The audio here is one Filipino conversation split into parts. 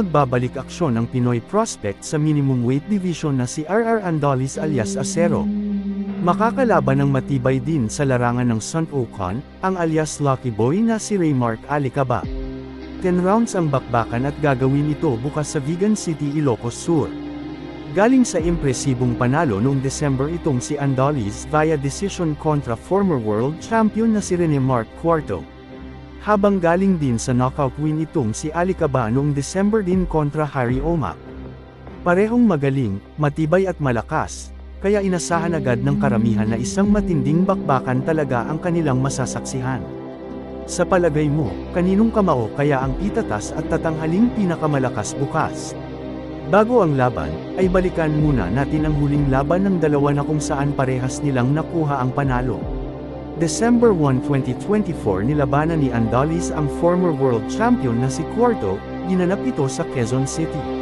magbabalik aksyon ang Pinoy prospect sa minimum weight division na si ArAr ANDALES alias Acero. Makakalaban ng matibay din sa larangan ng Sun Ocon, ang alias Lucky Boy na si REYMARK ALICABA. 10 rounds ang bakbakan at gagawin ito bukas sa Vigan City, Ilocos Sur. Galing sa impresibong panalo noong December itong si ANDALES via decision kontra former world champion na si REYMARK IV. Habang galing din sa knockout win itong si ALICABA noong December din kontra REYMARK. Parehong magaling, matibay at malakas, kaya inasahan agad ng karamihan na isang matinding bakbakan talaga ang kanilang masasaksihan. Sa palagay mo, kaninong kamao kaya ang itatas at tatanghaling pinakamalakas bukas? Bago ang laban, ay balikan muna natin ang huling laban ng dalawa na kung saan parehas nilang nakuha ang panalo. December 1, 2024 nilabanan ni ANDALES ang former world champion na si Quarto, ginanap ito sa Quezon City.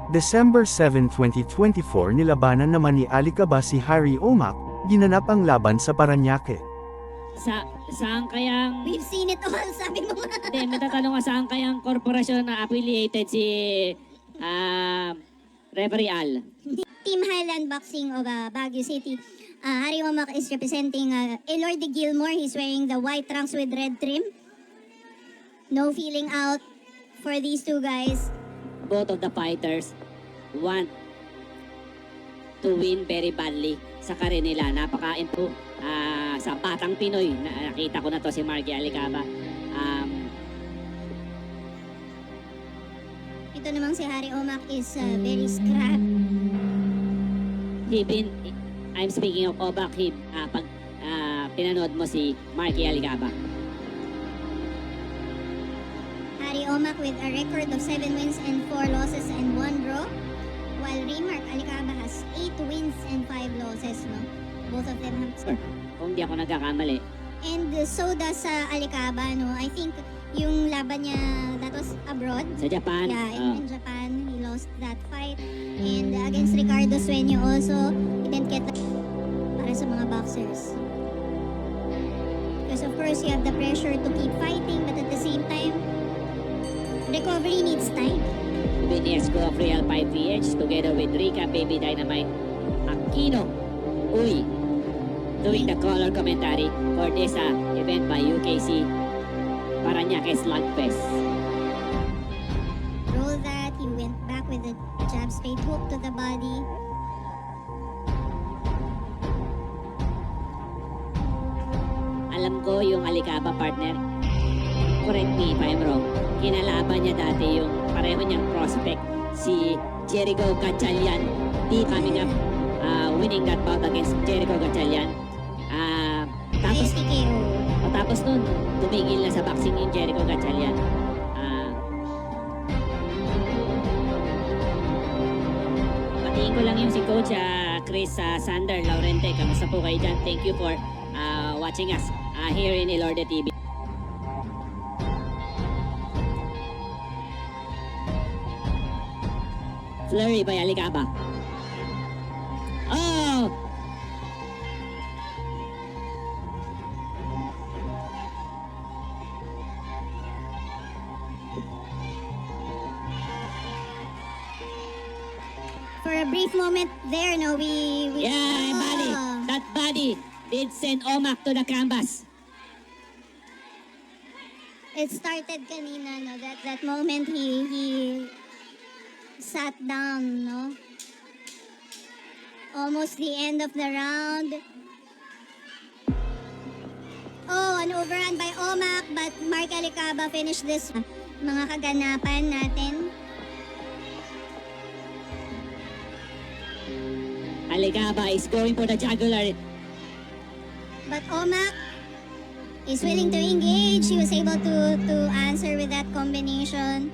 December 7, 2024 nilabanan naman ni ALICABA si REYMARK, ginanap ang laban sa Parañaque. Saan kayang... We've seen it all, sabi mo nga. Hindi, matatanong ka saan kayang korporasyon na affiliated si Referee Al? Team Highland Boxing of Baguio City. REYMARK is representing Elord Gilmore. He's wearing the white trunks with red trim. No feeling out for these two guys. Both of the fighters want to win very badly sa career nila. Napaka-improve sa batang Pinoy. Nakita ko na to si Marky ALICABA. Ito namang si REYMARK is very scrap. I'm speaking of Obak, pag pinanood mo si Marky ALICABA. REYMARK with a record of 7 wins and 4 losses and 1 draw, while REYMARK ALICABA has 8 wins and 5 losses, no? Both of them have... Kung di ako nagkakamali. And so does ALICABA, no? I think yung laban niya, that was abroad. Sa Japan? Yeah, in Japan, he lost that fight. And against Ricardo Sueño also, he didn't get that para sa mga boxers. Because of course, you have the pressure to keep fighting, but at the same time, recovery needs time. Winners School of Real 5 PH together with Rika, Baby Dynamite, Aquino, Uy, doing the color commentary for this event by UKC Parañaque Slugfest. Roll that, he went back with a jab straight hook to the body. Alam ko yung ALICABA partner, correct me if I'm wrong, kinalaban niya dati yung pareho niyang prospect, si Jericho Gatchalian. Di coming up, winning that bout against Jericho Gatchalian. Tapos, tapos nun, tumigil na sa boxing yung Jericho Gatchalian. Patiin ko lang yung si Coach Chris Sander Laurente. Kamusta po kayo dyan? Thank you for watching us here in Elorde TV. Flurry by ALICABA. Oh! For a brief moment there, no, we Yeah, body. That body did send Omak to the canvas. It started kanina, no, that moment he sat down, no. Almost the end of the round. Oh, an overhand by Omak, but Mark ALICABA finished this. Mga kaganapan natin. ALICABA is going for the jugular. But Omak is willing to engage. He was able to answer with that combination.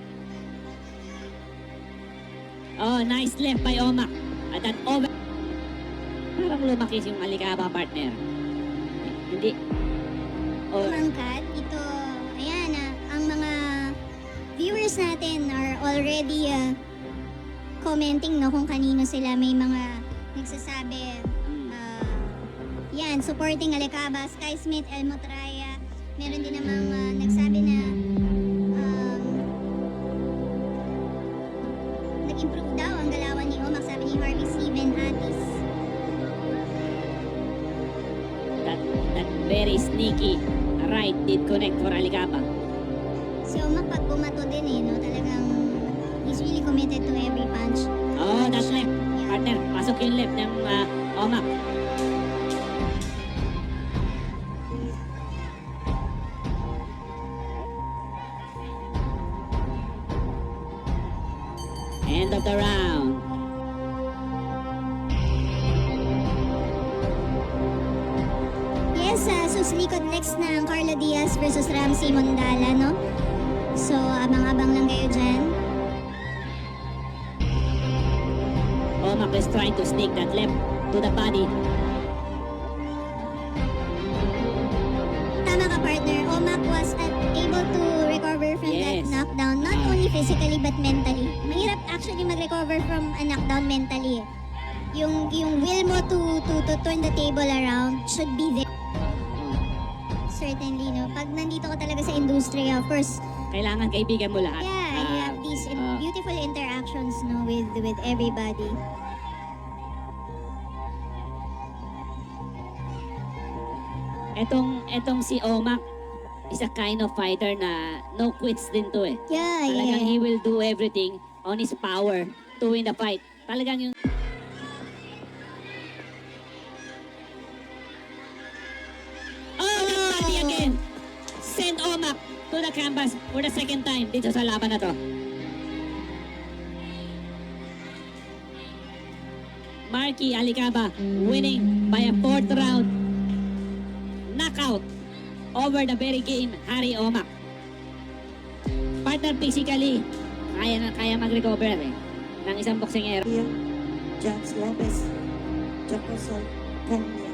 Oh, nice left by Omak. At that over. Parang lumakis yung ALICABA partner. Hindi. Oh, Mangkat, ito, ayan ang mga viewers natin are already commenting no kung kanino sila. May mga nagsasabi, yan, supporting ALICABA, Sky Smith, El Motraya. Meron din namang nagsabi na nag-improve daw ang galawan ni Omak, sabi ni Harvey Steven Atis. that very sneaky right did connect for ALICABA. Si Omak pag bumato din no, talagang he's really committed to every punch. Oh, that's left. Partner, pasok yung left ng Omak. End of the round. Yes, suslikod next na ang Carlo Diaz versus Ramsey Mondala, no? So, abang-abang lang kayo dyan. Omak is trying to sneak that left to the body. Tama ka, partner. Omak was able to recover from that Yes. knockdown, not only physically but mentally. Mahirap actually mag-recover from a knockdown mentally. Yung will mo to turn the table around should be there. Certainly, no? Pag nandito ka talaga sa industriya, of course, Kailangan kaibigan mo lahat. yeah, you have these beautiful interactions, no, with everybody. Etong si Omak is a kind of fighter na no quits din to eh. Yeah, Talagang yeah. he will do everything on his power to win the fight. Talagang yung the body again. Send Omak to the canvas for the second time dito sa laban na to. Marky ALICABA winning by a 4th round knockout over the very game Harry Omak. Partner physically, kaya mag-recover eh ng isang boksingero. James Lopez, Jocosol, Kanya.